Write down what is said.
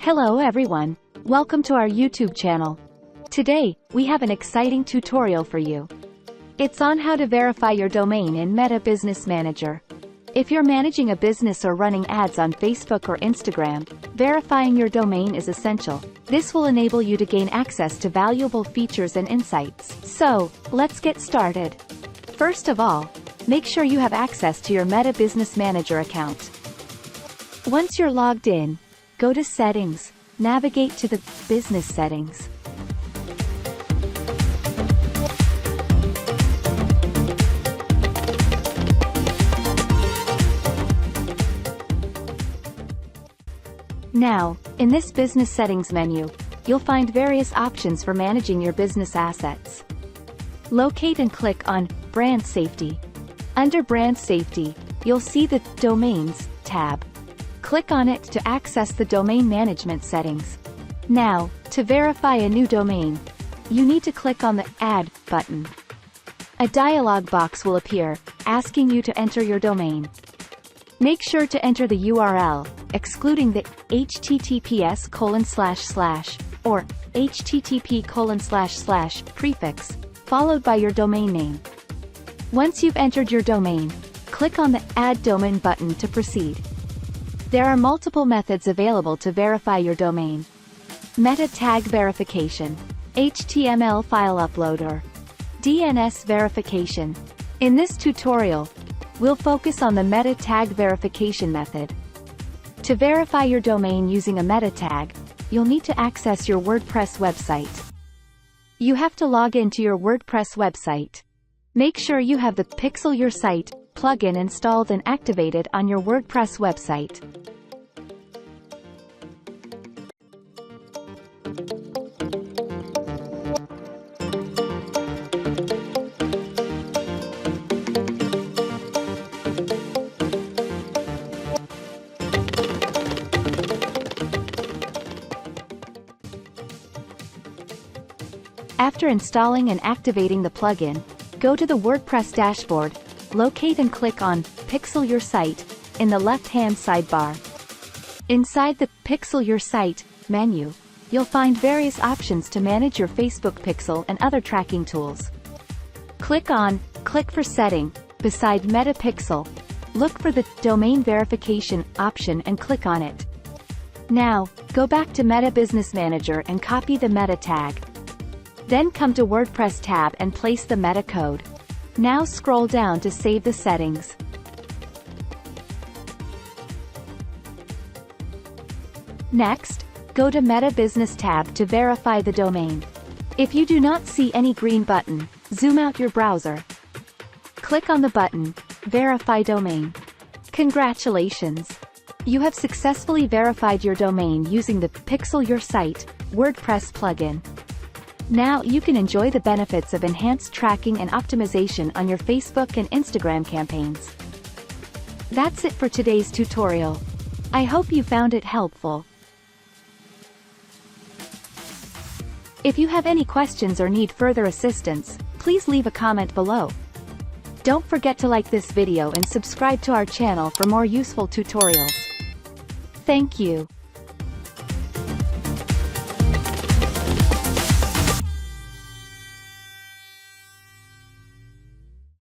Hello everyone, welcome to our YouTube channel. Today, we have an exciting tutorial for you. It's on how to verify your domain in Meta Business Manager. If you're managing a business or running ads on Facebook or Instagram, verifying your domain is essential. This will enable you to gain access to valuable features and insights. So, let's get started. First of all, make sure you have access to your Meta Business Manager account. Once you're logged in, go to Settings, navigate to the Business Settings. Now, in this Business Settings menu, you'll find various options for managing your business assets. Locate and click on Brand Safety. Under Brand Safety, you'll see the Domains tab. Click on it to access the domain management settings. Now, to verify a new domain, you need to click on the Add button. A dialog box will appear, asking you to enter your domain. Make sure to enter the URL, excluding the https:// or http:// prefix, followed by your domain name. Once you've entered your domain, click on the Add Domain button to proceed. There are multiple methods available to verify your domain. Meta tag verification, HTML file uploader, DNS verification. In this tutorial, we'll focus on the meta tag verification method. To verify your domain using a meta tag, you'll need to access your WordPress website. You have to log into your WordPress website. Make sure you have the Pixel Your Site plugin installed and activated on your WordPress website. After installing and activating the plugin, go to the WordPress dashboard, locate and click on Pixel Your Site in the left-hand sidebar. Inside the Pixel Your Site menu, you'll find various options to manage your Facebook pixel and other tracking tools. Click for Setting beside Meta Pixel. Look for the Domain Verification option and click on it. Now, go back to Meta Business Manager and copy the meta tag. Then come to WordPress tab and place the meta code. Now scroll down to save the settings. Next, go to Meta Business tab to verify the domain. If you do not see any green button, zoom out your browser. Click on the button, Verify Domain. Congratulations! You have successfully verified your domain using the Pixel Your Site WordPress plugin. Now you can enjoy the benefits of enhanced tracking and optimization on your Facebook and Instagram campaigns. That's it for today's tutorial. I hope you found it helpful. If you have any questions or need further assistance, please leave a comment below. Don't forget to like this video and subscribe to our channel for more useful tutorials. Thank you.